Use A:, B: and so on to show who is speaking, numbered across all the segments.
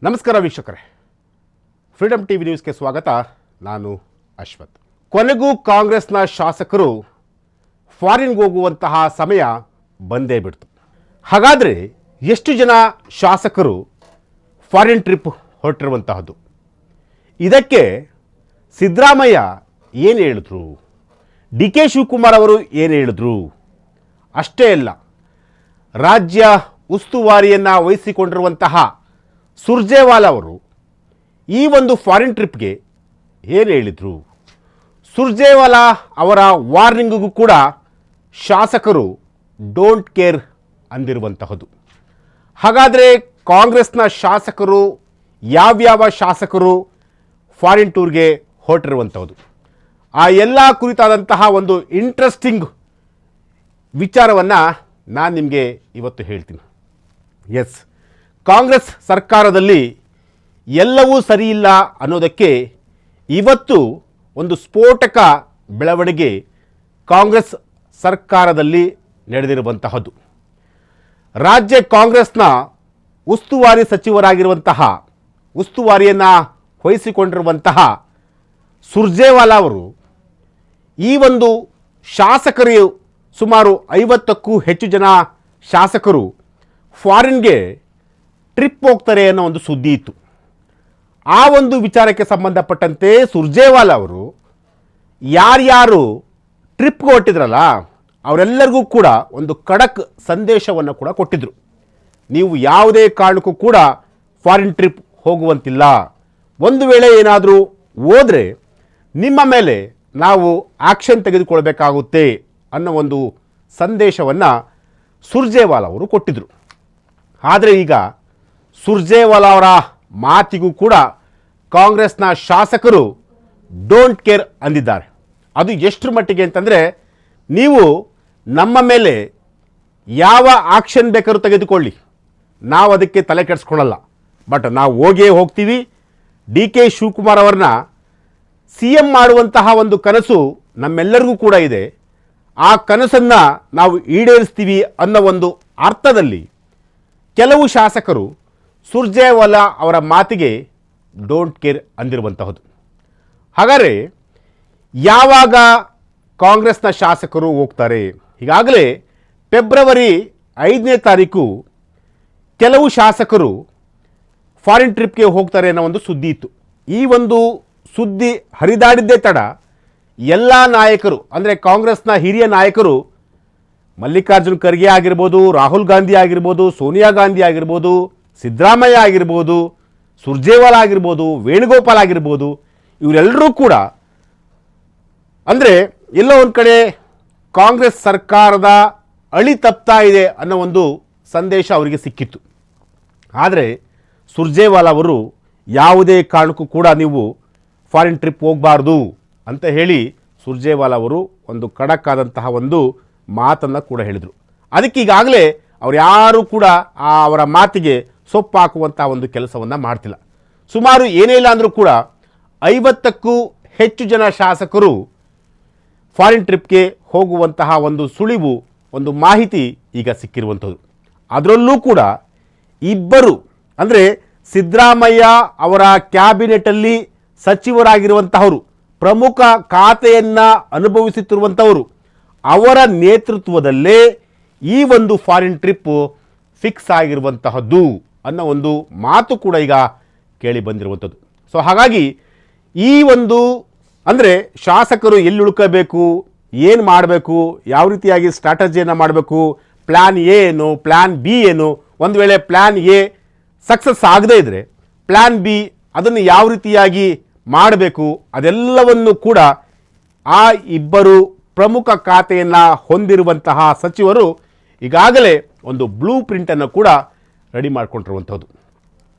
A: ನಮಸ್ಕಾರ ವೀಕ್ಷಕರೇ, freedom TV ನ್ಯೂಸ್ಗೆ ಸ್ವಾಗತ. ನಾನು ಅಶ್ವಥ್. ಕೊನೆಗೂ ಕಾಂಗ್ರೆಸ್ನ ಶಾಸಕರು ಫಾರಿನ್ಗೆ ಹೋಗುವಂತಹ ಸಮಯ ಬಂದೇ ಬಿಡ್ತು. ಹಾಗಾದರೆ ಎಷ್ಟು ಜನ ಶಾಸಕರು ಫಾರಿನ್ ಟ್ರಿಪ್ ಹೊರಟಿರುವಂತಹದ್ದು? ಇದಕ್ಕೆ ಸಿದ್ದರಾಮಯ್ಯ ಏನು ಹೇಳಿದ್ರು, ಡಿ ಕೆ ಶಿವಕುಮಾರ್ ಅವರು ಏನು ಹೇಳಿದ್ರು? ಅಷ್ಟೇ ಅಲ್ಲ, ರಾಜ್ಯ ಉಸ್ತುವಾರಿಯನ್ನು ವಹಿಸಿಕೊಂಡಿರುವಂತಹ ಸುರ್ಜೇವಾಲಾ ಅವರು ಈ ಒಂದು ಫಾರಿನ್ ಟ್ರಿಪ್ಗೆ ಏನು ಹೇಳಿದರು? ಸುರ್ಜೇವಾಲಾ ಅವರ ವಾರ್ನಿಂಗಿಗೂ ಕೂಡ ಶಾಸಕರು ಡೋಂಟ್ ಕೇರ್ ಅಂದಿರುವಂತಹದ್ದು. ಹಾಗಾದರೆ ಕಾಂಗ್ರೆಸ್ನ ಶಾಸಕರು ಯಾವ್ಯಾವ ಶಾಸಕರು ಫಾರಿನ್ ಟೂರ್ಗೆ ಹೊರಟಿರುವಂಥದ್ದು, ಆ ಎಲ್ಲ ಕುರಿತಾದಂತಹ ಒಂದು ಇಂಟ್ರೆಸ್ಟಿಂಗ್ ವಿಚಾರವನ್ನು ನಾನು ನಿಮಗೆ ಇವತ್ತು ಹೇಳ್ತೀನಿ. ಎಸ್, ಕಾಂಗ್ರೆಸ್ ಸರ್ಕಾರದಲ್ಲಿ ಎಲ್ಲವೂ ಸರಿಯಿಲ್ಲ ಅನ್ನೋದಕ್ಕೆ ಇವತ್ತು ಒಂದು ಸ್ಫೋಟಕ ಬೆಳವಣಿಗೆ ಕಾಂಗ್ರೆಸ್ ಸರ್ಕಾರದಲ್ಲಿ ನಡೆದಿರುವಂತಹದ್ದು. ರಾಜ್ಯ ಕಾಂಗ್ರೆಸ್ನ ಉಸ್ತುವಾರಿ ಸಚಿವರಾಗಿರುವಂತಹ, ಉಸ್ತುವಾರಿಯನ್ನು ವಹಿಸಿಕೊಂಡಿರುವಂತಹ ಸುರ್ಜೇವಾಲಾ ಅವರು ಈ ಒಂದು ಶಾಸಕರು ಸುಮಾರು 50ಕ್ಕೂ ಹೆಚ್ಚು ಜನ ಶಾಸಕರು ಫಾರಿನ್ಗೆ ಟ್ರಿಪ್ ಹೋಗ್ತಾರೆ ಅನ್ನೋ ಒಂದು ಸುದ್ದಿ ಇತ್ತು. ಆ ಒಂದು ವಿಚಾರಕ್ಕೆ ಸಂಬಂಧಪಟ್ಟಂತೆ ಸುರ್ಜೇವಾಲಾ ಅವರು ಯಾರ್ಯಾರು ಟ್ರಿಪ್ಗೆ ಹೊರಟಿದ್ರಲ್ಲ ಅವರೆಲ್ಲರಿಗೂ ಕೂಡ ಒಂದು ಖಡಕ್ ಸಂದೇಶವನ್ನು ಕೂಡ ಕೊಟ್ಟಿದ್ರು. ನೀವು ಯಾವುದೇ ಕಾರಣಕ್ಕೂ ಕೂಡ ಫಾರಿನ್ ಟ್ರಿಪ್ ಹೋಗುವಂತಿಲ್ಲ. ಒಂದು ವೇಳೆ ಏನಾದರೂ ಹೋದರೆ ನಿಮ್ಮ ಮೇಲೆ ನಾವು ಆ್ಯಕ್ಷನ್ ತೆಗೆದುಕೊಳ್ಬೇಕಾಗುತ್ತೆ ಅನ್ನೋ ಒಂದು ಸಂದೇಶವನ್ನು ಸುರ್ಜೇವಾಲಾ ಅವರು ಕೊಟ್ಟಿದ್ದರು. ಆದರೆ ಈಗ ಸುರ್ಜೇವಾಲಾ ಅವರ ಮಾತಿಗೂ ಕೂಡ ಕಾಂಗ್ರೆಸ್ನ ಶಾಸಕರು ಡೋಂಟ್ ಕೇರ್ ಅಂದಿದ್ದಾರೆ. ಅದು ಎಷ್ಟರ ಮಟ್ಟಿಗೆ ಅಂತಂದರೆ, ನೀವು ನಮ್ಮ ಮೇಲೆ ಯಾವ ಆಕ್ಷನ್ ಬೇಕಾದ್ರೂ ತೆಗೆದುಕೊಳ್ಳಿ, ನಾವು ಅದಕ್ಕೆ ತಲೆ ಕೆಡಿಸ್ಕೊಳ್ಳಲ್ಲ, ಬಟ್ ನಾವು ಹೋಗ್ತೀವಿ. ಡಿ ಕೆ ಶಿವಕುಮಾರ್ ಅವರನ್ನ CM ಮಾಡುವಂತಹ ಒಂದು ಕನಸು ನಮ್ಮೆಲ್ಲರಿಗೂ ಕೂಡ ಇದೆ. ಆ ಕನಸನ್ನು ನಾವು ಈಡೇರಿಸ್ತೀವಿ ಅನ್ನೋ ಒಂದು ಅರ್ಥದಲ್ಲಿ ಕೆಲವು ಶಾಸಕರು ಸುರ್ಜೇವಾಲಾ ಅವರ ಮಾತಿಗೆ ಡೋಂಟ್ ಕೇರ್ ಅಂದಿರುವಂತಹದ್ದು. ಹಾಗಾದರೆ ಯಾವಾಗ ಕಾಂಗ್ರೆಸ್ನ ಶಾಸಕರು ಹೋಗ್ತಾರೆ? ಈಗಾಗಲೇ ಫೆಬ್ರವರಿ 5ನೇ ತಾರೀಕು ಕೆಲವು ಶಾಸಕರು ಫಾರಿನ್ ಟ್ರಿಪ್ಗೆ ಹೋಗ್ತಾರೆ ಅನ್ನೋ ಒಂದು ಸುದ್ದಿ ಇತ್ತು. ಈ ಒಂದು ಸುದ್ದಿ ಹರಿದಾಡಿದ್ದೇ ತಡ ಎಲ್ಲ ನಾಯಕರು, ಅಂದರೆ ಕಾಂಗ್ರೆಸ್ನ ಹಿರಿಯ ನಾಯಕರು, ಮಲ್ಲಿಕಾರ್ಜುನ್ ಖರ್ಗೆ ಆಗಿರ್ಬೋದು, ರಾಹುಲ್ ಗಾಂಧಿ ಆಗಿರ್ಬೋದು, ಸೋನಿಯಾ ಗಾಂಧಿ ಆಗಿರ್ಬೋದು, ಸಿದ್ದರಾಮಯ್ಯ ಆಗಿರ್ಬೋದು, ಸುರ್ಜೇವಾಲಾ ಆಗಿರ್ಬೋದು, ವೇಣುಗೋಪಾಲ್ ಆಗಿರ್ಬೋದು, ಇವರೆಲ್ಲರೂ ಕೂಡ ಅಂದರೆ ಎಲ್ಲೋ ಒಂದು ಕಡೆ ಕಾಂಗ್ರೆಸ್ ಸರ್ಕಾರದ ಅಳಿ ತಪ್ತಾ ಇದೆ ಅನ್ನೋ ಒಂದು ಸಂದೇಶ ಅವರಿಗೆ ಸಿಕ್ಕಿತ್ತು. ಆದರೆ ಸುರ್ಜೇವಾಲಾ ಅವರು ಯಾವುದೇ ಕಾರಣಕ್ಕೂ ಕೂಡ ನೀವು ಫಾರಿನ್ ಟ್ರಿಪ್ ಹೋಗಬಾರ್ದು ಅಂತ ಹೇಳಿ ಸುರ್ಜೇವಾಲಾ ಅವರು ಒಂದು ಖಡಕ್ ಆದಂತಹ ಒಂದು ಮಾತನ್ನು ಕೂಡ ಹೇಳಿದರು. ಅದಕ್ಕೆ ಈಗಾಗಲೇ ಅವ್ರು ಯಾರೂ ಕೂಡ ಅವರ ಮಾತಿಗೆ ಸೊಪ್ಪು ಹಾಕುವಂಥ ಒಂದು ಕೆಲಸವನ್ನು ಮಾಡ್ತಿಲ್ಲ. ಸುಮಾರು ಏನೇ ಇಲ್ಲ ಅಂದರೂ ಕೂಡ 50ಕ್ಕೂ ಹೆಚ್ಚು ಜನ ಶಾಸಕರು ಫಾರಿನ್ ಟ್ರಿಪ್ಗೆ ಹೋಗುವಂತಹ ಒಂದು ಸುಳಿವು, ಒಂದು ಮಾಹಿತಿ ಈಗ ಸಿಕ್ಕಿರುವಂಥದ್ದು. ಅದರಲ್ಲೂ ಕೂಡ ಇಬ್ಬರು, ಅಂದರೆ ಸಿದ್ದರಾಮಯ್ಯ ಅವರ ಕ್ಯಾಬಿನೆಟಲ್ಲಿ ಸಚಿವರಾಗಿರುವಂತಹವರು, ಪ್ರಮುಖ ಖಾತೆಯನ್ನು ಅನುಭವಿಸುತ್ತಿರುವಂಥವರು, ಅವರ ನೇತೃತ್ವದಲ್ಲೇ ಈ ಒಂದು ಫಾರಿನ್ ಟ್ರಿಪ್ ಫಿಕ್ಸ್ ಆಗಿರುವಂತಹದ್ದು ಅನ್ನೋ ಒಂದು ಮಾತು ಕೂಡ ಈಗ ಕೇಳಿ ಬಂದಿರುವಂಥದ್ದು. ಸೊ ಹಾಗಾಗಿ ಈ ಒಂದು ಅಂದರೆ ಶಾಸಕರು ಎಲ್ಲಿ ಉಳ್ಕೋಬೇಕು, ಏನು ಮಾಡಬೇಕು, ಯಾವ ರೀತಿಯಾಗಿ ಸ್ಟ್ರಾಟಜಿಯನ್ನು ಮಾಡಬೇಕು, ಪ್ಲ್ಯಾನ್ ಎ ಏನು, ಪ್ಲ್ಯಾನ್ ಬಿ ಏನು, ಒಂದು ವೇಳೆ ಪ್ಲ್ಯಾನ್ ಎ ಸಕ್ಸಸ್ ಆಗದೇ ಇದ್ದರೆ ಪ್ಲ್ಯಾನ್ ಬಿ ಅದನ್ನು ಯಾವ ರೀತಿಯಾಗಿ ಮಾಡಬೇಕು, ಅದೆಲ್ಲವನ್ನು ಕೂಡ ಆ ಇಬ್ಬರು ಪ್ರಮುಖ ಖಾತೆಯನ್ನು ಹೊಂದಿರುವಂತಹ ಸಚಿವರು ಈಗಾಗಲೇ ಒಂದು ಬ್ಲೂ ಪ್ರಿಂಟನ್ನು ಕೂಡ ರೆಡಿ ಮಾಡಿಕೊಂಡಿರುವಂಥದ್ದು.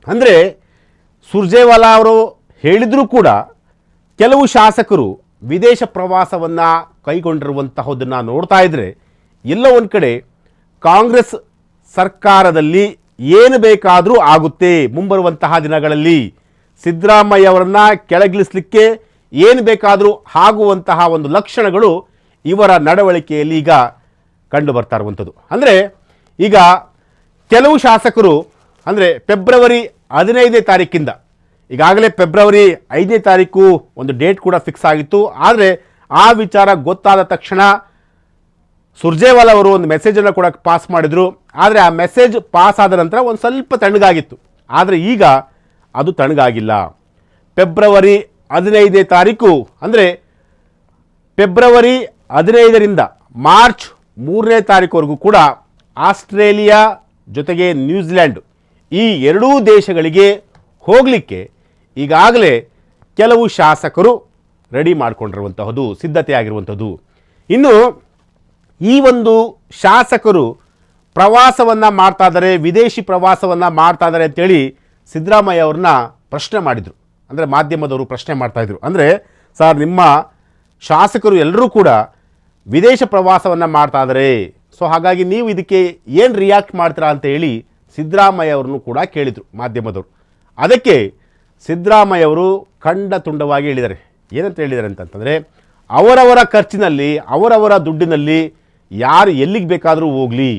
A: ಅಂದರೆ ಸುರ್ಜೇವಾಲಾ ಅವರು ಹೇಳಿದರೂ ಕೂಡ ಕೆಲವು ಶಾಸಕರು ವಿದೇಶ ಪ್ರವಾಸವನ್ನು ಕೈಗೊಂಡಿರುವಂತಹದನ್ನು ನೋಡ್ತಾ ಇದ್ದರೆ ಎಲ್ಲೋ ಒಂದು ಕಡೆ ಕಾಂಗ್ರೆಸ್ ಸರ್ಕಾರದಲ್ಲಿ ಏನು ಬೇಕಾದರೂ ಆಗುತ್ತೆ. ಮುಂಬರುವಂತಹ ದಿನಗಳಲ್ಲಿ ಸಿದ್ದರಾಮಯ್ಯ ಅವರನ್ನ ಕೆಳಗಿಳಿಸಲಿಕ್ಕೆ ಏನು ಬೇಕಾದರೂ ಆಗುವಂತಹ ಒಂದು ಲಕ್ಷಣಗಳು ಇವರ ನಡವಳಿಕೆಯಲ್ಲಿ ಈಗ ಕಂಡು ಬರ್ತಾ ಇರುವಂಥದ್ದು. ಅಂದರೆ ಈಗ ಕೆಲವು ಶಾಸಕರು ಅಂದರೆ ಫೆಬ್ರವರಿ 15ನೇ ತಾರೀಕಿಂದ, ಈಗಾಗಲೇ ಫೆಬ್ರವರಿ 5ನೇ ತಾರೀಕು ಒಂದು ಡೇಟ್ ಕೂಡ ಫಿಕ್ಸ್ ಆಗಿತ್ತು. ಆದರೆ ಆ ವಿಚಾರ ಗೊತ್ತಾದ ತಕ್ಷಣ ಸುರ್ಜೇವಾಲಾ ಅವರು ಒಂದು ಮೆಸೇಜನ್ನು ಕೂಡ ಪಾಸ್ ಮಾಡಿದರು. ಆದರೆ ಆ ಮೆಸೇಜ್ ಪಾಸ್ ಆದ ನಂತರ ಒಂದು ಸ್ವಲ್ಪ ತಣ್ಣಗಾಗಿತ್ತು. ಆದರೆ ಈಗ ಅದು ತಣ್ಣಗಾಗಿಲ್ಲ. ಫೆಬ್ರವರಿ 15ನೇ ತಾರೀಕು ಅಂದರೆ ಫೆಬ್ರವರಿ 15ರಿಂದ ಮಾರ್ಚ್ 3ನೇ ತಾರೀಕುವರೆಗೂ ಕೂಡ ಆಸ್ಟ್ರೇಲಿಯಾ ಜೊತೆಗೆ ನ್ಯೂಜಿಲ್ಯಾಂಡ್ ಈ ಎರಡೂ ದೇಶಗಳಿಗೆ ಹೋಗಲಿಕ್ಕೆ ಈಗಾಗಲೇ ಕೆಲವು ಶಾಸಕರು ರೆಡಿ ಮಾಡಿಕೊಂಡಿರುವಂತಹದ್ದು, ಸಿದ್ಧತೆ ಆಗಿರುವಂಥದ್ದು. ಇನ್ನು ಈ ಒಂದು ಶಾಸಕರು ಪ್ರವಾಸವನ್ನು ಮಾಡ್ತಾ ಇದ್ದಾರೆ, ವಿದೇಶಿ ಪ್ರವಾಸವನ್ನು ಮಾಡ್ತಾ ಇದ್ದಾರೆ ಅಂತೇಳಿ ಸಿದ್ದರಾಮಯ್ಯ ಅವ್ರನ್ನ ಪ್ರಶ್ನೆ ಮಾಡಿದರು. ಅಂದರೆ ಮಾಧ್ಯಮದವರು ಪ್ರಶ್ನೆ ಮಾಡ್ತಾಯಿದ್ರು. ಅಂದರೆ ಸರ್, ನಿಮ್ಮ ಶಾಸಕರು ಎಲ್ಲರೂ ಕೂಡ ವಿದೇಶ ಪ್ರವಾಸವನ್ನು ಮಾಡ್ತಾ ಇದ್ದಾರೆ, ಸೊ ಹಾಗಾಗಿ ನೀವು ಇದಕ್ಕೆ ಏನು ರಿಯಾಕ್ಟ್ ಮಾಡ್ತೀರಾ ಅಂತ ಹೇಳಿ ಸಿದ್ದರಾಮಯ್ಯ ಅವ್ರನ್ನೂ ಕೂಡ ಕೇಳಿದರು ಮಾಧ್ಯಮದವರು. ಅದಕ್ಕೆ ಸಿದ್ದರಾಮಯ್ಯ ಅವರು ಖಂಡ ತುಂಡವಾಗಿ ಹೇಳಿದ್ದಾರೆ. ಏನಂತ ಹೇಳಿದ್ದಾರೆ ಅಂತಂತಂದರೆ, ಅವರವರ ಖರ್ಚಿನಲ್ಲಿ ಅವರವರ ದುಡ್ಡಿನಲ್ಲಿ ಯಾರು ಎಲ್ಲಿಗೆ ಬೇಕಾದರೂ ಹೋಗಲಿ,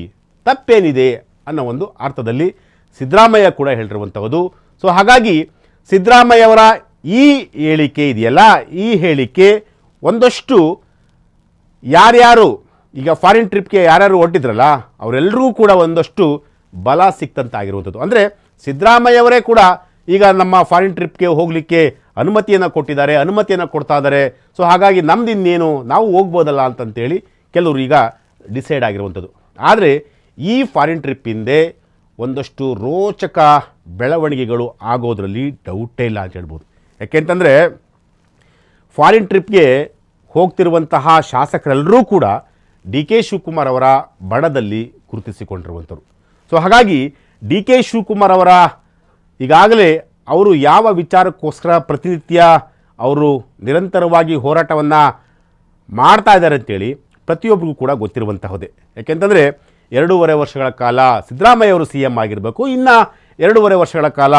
A: ತಪ್ಪೇನಿದೆ ಅನ್ನೋ ಒಂದು ಅರ್ಥದಲ್ಲಿ ಸಿದ್ದರಾಮಯ್ಯ ಕೂಡ ಹೇಳಿರುವಂಥದ್ದು. ಸೊ ಹಾಗಾಗಿ ಸಿದ್ದರಾಮಯ್ಯ ಅವರ ಈ ಹೇಳಿಕೆ ಇದೆಯಲ್ಲ, ಈ ಹೇಳಿಕೆ ಒಂದಷ್ಟು ಯಾರ್ಯಾರು ಈಗ ಫಾರಿನ್ ಟ್ರಿಪ್ಗೆ ಯಾರ್ಯಾರು ಹೊರಟಿದ್ರಲ್ಲ ಅವರೆಲ್ಲರೂ ಕೂಡ ಒಂದಷ್ಟು ಬಲ ಸಿಕ್ತಂತಾಗಿರುವಂಥದ್ದು. ಅಂದರೆ ಸಿದ್ದರಾಮಯ್ಯ ಅವರೇ ಕೂಡ ಈಗ ನಮ್ಮ ಫಾರಿನ್ ಟ್ರಿಪ್ಗೆ ಹೋಗಲಿಕ್ಕೆ ಅನುಮತಿಯನ್ನು ಕೊಟ್ಟಿದ್ದಾರೆ, ಅನುಮತಿಯನ್ನು ಕೊಡ್ತಾ ಇದ್ದಾರೆ. ಸೊ ಹಾಗಾಗಿ ನಮ್ದು ಇನ್ನೇನು, ನಾವು ಹೋಗ್ಬೋದಲ್ಲ ಅಂತಂತೇಳಿ ಕೆಲವರು ಈಗ ಡಿಸೈಡ್ ಆಗಿರುವಂಥದ್ದು. ಆದರೆ ಈ ಫಾರಿನ್ ಟ್ರಿಪ್ ಹಿಂದೆ ಒಂದಷ್ಟು ರೋಚಕ ಬೆಳವಣಿಗೆಗಳು ಆಗೋದ್ರಲ್ಲಿ ಡೌಟೇ ಇಲ್ಲ ಅಂತ ಹೇಳ್ಬೋದು. ಯಾಕೆಂತಂದರೆ ಫಾರಿನ್ ಟ್ರಿಪ್ಗೆ ಹೋಗ್ತಿರುವಂತಹ ಶಾಸಕರೆಲ್ಲರೂ ಕೂಡ ಡಿ ಕೆ ಶಿವಕುಮಾರ್ ಅವರ ಬಣದಲ್ಲಿ ಗುರುತಿಸಿಕೊಂಡಿರುವಂಥವ್ರು. ಸೊ ಹಾಗಾಗಿ ಡಿ ಕೆ ಶಿವಕುಮಾರ್ ಅವರ ಈಗಾಗಲೇ ಅವರು ಯಾವ ವಿಚಾರಕ್ಕೋಸ್ಕರ ಪ್ರತಿನಿತ್ಯ ಅವರು ನಿರಂತರವಾಗಿ ಹೋರಾಟವನ್ನು ಮಾಡ್ತಾ ಇದ್ದಾರೆ ಅಂತೇಳಿ ಪ್ರತಿಯೊಬ್ಬರಿಗೂ ಕೂಡ ಗೊತ್ತಿರುವಂತಹದ್ದೇ. ಯಾಕೆಂತಂದರೆ 2.5 ವರ್ಷಗಳ ಕಾಲ ಸಿದ್ದರಾಮಯ್ಯ ಅವರು ಸಿ ಎಂ ಆಗಿರಬೇಕು, ಇನ್ನು 2.5 ವರ್ಷಗಳ ಕಾಲ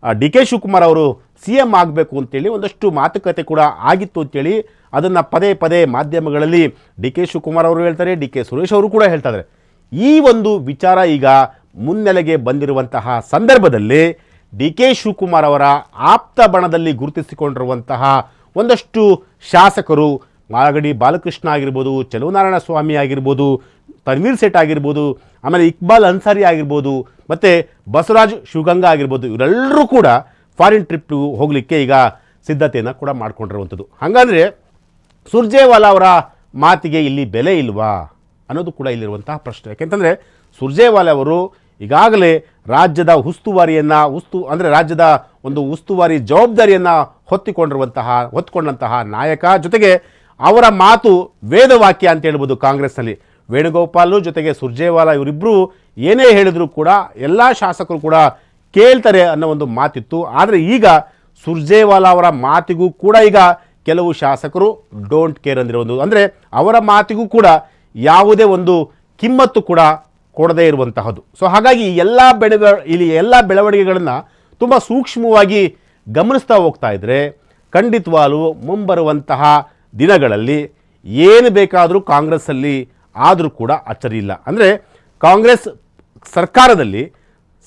A: ಡಿ ಕೆ ಶಿವಕುಮಾರ್ ಅವರು ಸಿ ಎಂ ಆಗಬೇಕು ಅಂತೇಳಿ ಒಂದಷ್ಟು ಮಾತುಕತೆ ಕೂಡ ಆಗಿತ್ತು ಅಂತೇಳಿ ಅದನ್ನು ಪದೇ ಪದೇ ಮಾಧ್ಯಮಗಳಲ್ಲಿ ಡಿ ಕೆ ಶಿವಕುಮಾರ್ ಅವರು ಹೇಳ್ತಾರೆ, ಡಿ ಕೆ ಸುರೇಶ್ ಅವರು ಕೂಡ ಹೇಳ್ತಾ ಇದ್ದಾರೆ. ಈ ಒಂದು ವಿಚಾರ ಈಗ ಮುನ್ನೆಲೆಗೆ ಬಂದಿರುವಂತಹ ಸಂದರ್ಭದಲ್ಲಿ ಡಿ ಕೆ ಶಿವಕುಮಾರ್ ಅವರ ಆಪ್ತ ಬಣದಲ್ಲಿ ಗುರುತಿಸಿಕೊಂಡಿರುವಂತಹ ಒಂದಷ್ಟು ಶಾಸಕರು, ಮಾಗಡಿ ಬಾಲಕೃಷ್ಣ ಆಗಿರ್ಬೋದು, ಚೆಲುವನಾರಾಯಣ ಸ್ವಾಮಿ ಆಗಿರ್ಬೋದು, ತನ್ವೀರ್ ಸೇಠ್ ಆಗಿರ್ಬೋದು, ಆಮೇಲೆ ಇಕ್ಬಾಲ್ ಅನ್ಸಾರಿ ಆಗಿರ್ಬೋದು, ಮತ್ತು ಬಸವರಾಜ್ ಶಿವಗಂಗಾ ಆಗಿರ್ಬೋದು, ಇವರೆಲ್ಲರೂ ಕೂಡ ಫಾರಿನ್ ಟ್ರಿಪ್ ಹೋಗಲಿಕ್ಕೆ ಈಗ ಸಿದ್ಧತೆಯನ್ನು ಕೂಡ ಮಾಡ್ಕೊಂಡಿರುವಂಥದ್ದು. ಹಾಗಾದರೆ ಸುರ್ಜೇವಾಲಾ ಅವರ ಮಾತಿಗೆ ಇಲ್ಲಿ ಬೆಲೆ ಇಲ್ವಾ ಅನ್ನೋದು ಕೂಡ ಇಲ್ಲಿರುವಂತಹ ಪ್ರಶ್ನೆ. ಯಾಕೆಂತಂದರೆ ಸುರ್ಜೇವಾಲಾ ಅವರು ಈಗಾಗಲೇ ರಾಜ್ಯದ ಅಂದರೆ ರಾಜ್ಯದ ಒಂದು ಉಸ್ತುವಾರಿ ಜವಾಬ್ದಾರಿಯನ್ನು ಹೊತ್ತುಕೊಂಡಂತಹ ನಾಯಕ, ಜೊತೆಗೆ ಅವರ ಮಾತು ವೇದವಾಕ್ಯ ಅಂತ ಹೇಳ್ಬೋದು. ಕಾಂಗ್ರೆಸ್ನಲ್ಲಿ ವೇಣುಗೋಪಾಲ್ ಜೊತೆಗೆ ಸುರ್ಜೇವಾಲಾ ಇವರಿಬ್ಬರು ಏನೇ ಹೇಳಿದ್ರು ಕೂಡ ಎಲ್ಲ ಶಾಸಕರು ಕೂಡ ಕೇಳ್ತಾರೆ ಅನ್ನೋ ಒಂದು ಮಾತಿತ್ತು. ಆದರೆ ಈಗ ಸುರ್ಜೇವಾಲಾ ಅವರ ಮಾತಿಗೂ ಕೂಡ ಈಗ ಕೆಲವು ಶಾಸಕರು ಡೋಂಟ್ ಕೇರ್ ಅಂದಿರುವುದು, ಅಂದರೆ ಅವರ ಮಾತಿಗೂ ಕೂಡ ಯಾವುದೇ ಒಂದು ಕಿಮ್ಮತ್ತು ಕೂಡ ಕೊಡದೇ ಇರುವಂತಹದ್ದು. ಸೊ ಹಾಗಾಗಿ ಎಲ್ಲ ಬೆಳವಣಿಗೆಗಳನ್ನು ತುಂಬ ಸೂಕ್ಷ್ಮವಾಗಿ ಗಮನಿಸ್ತಾ ಹೋಗ್ತಾ ಇದ್ದರೆ ಖಂಡಿತವಾಗಲೂ ಮುಂಬರುವಂತಹ ದಿನಗಳಲ್ಲಿ ಏನು ಬೇಕಾದರೂ ಕಾಂಗ್ರೆಸ್ಸಲ್ಲಿ ಆದರೂ ಕೂಡ ಅಚ್ಚರಿ ಇಲ್ಲ. ಅಂದರೆ ಕಾಂಗ್ರೆಸ್ ಸರ್ಕಾರದಲ್ಲಿ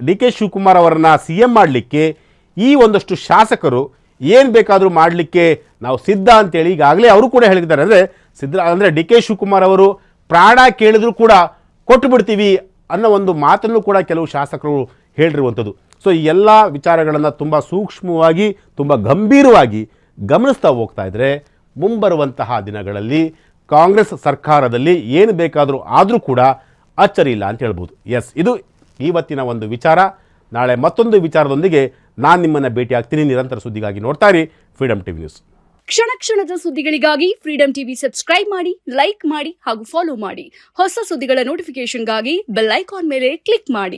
A: ಡಿ ಕೆ ಶಿವಕುಮಾರ್ ಅವರನ್ನು ಸಿ ಎಂ ಮಾಡಲಿಕ್ಕೆ ಈ ಒಂದಷ್ಟು ಶಾಸಕರು ಏನು ಬೇಕಾದರೂ ಮಾಡಲಿಕ್ಕೆ ನಾವು ಸಿದ್ಧ ಅಂತೇಳಿ ಈಗಾಗಲೇ ಅವರು ಕೂಡ ಹೇಳಿದ್ದಾರೆ. ಅಂದರೆ ಡಿ ಕೆ ಶಿವಕುಮಾರ್ ಅವರು ಪ್ರಾಣ ಕೇಳಿದ್ರು ಕೂಡ ಕೊಟ್ಟು ಬಿಡ್ತೀವಿ ಅನ್ನೋ ಒಂದು ಮಾತನ್ನು ಕೂಡ ಕೆಲವು ಶಾಸಕರು ಹೇಳಿರುವಂಥದ್ದು. ಸೊ ಈ ಎಲ್ಲ ವಿಚಾರಗಳನ್ನು ತುಂಬ ಸೂಕ್ಷ್ಮವಾಗಿ, ತುಂಬ ಗಂಭೀರವಾಗಿ ಗಮನಿಸ್ತಾ ಹೋಗ್ತಾ ಇದ್ದರೆ ಮುಂಬರುವಂತಹ ದಿನಗಳಲ್ಲಿ ಕಾಂಗ್ರೆಸ್ ಸರ್ಕಾರದಲ್ಲಿ ಏನು ಬೇಕಾದರೂ ಆದರೂ ಕೂಡ ಅಚ್ಚರಿ ಇಲ್ಲ ಅಂತ ಹೇಳ್ಬೋದು. ಎಸ್, ಇದು ಇವತ್ತಿನ ಒಂದು ವಿಚಾರ. ನಾಳೆ ಮತ್ತೊಂದು ವಿಚಾರದೊಂದಿಗೆ ನಾನು ನಿಮ್ಮನ್ನು ಭೇಟಿ ಆಗ್ತೀನಿ. ನಿರಂತರ ಸುದ್ದಿಗಾಗಿ ನೋಡ್ತಾ ಇರಿ ಫ್ರೀಡಮ್ ಟಿವಿ ನ್ಯೂಸ್.
B: ಕ್ಷಣ ಕ್ಷಣದ ಸುದ್ದಿಗಳಿಗಾಗಿ ಫ್ರೀಡಮ್ ಟಿವಿ ಸಬ್ಸ್ಕ್ರೈಬ್ ಮಾಡಿ, ಲೈಕ್ ಮಾಡಿ ಹಾಗೂ ಫಾಲೋ ಮಾಡಿ. ಹೊಸ ಸುದ್ದಿಗಳ ನೋಟಿಫಿಕೇಶನ್ಗಾಗಿ ಬೆಲ್ ಐಕಾನ್ ಮೇಲೆ ಕ್ಲಿಕ್ ಮಾಡಿ.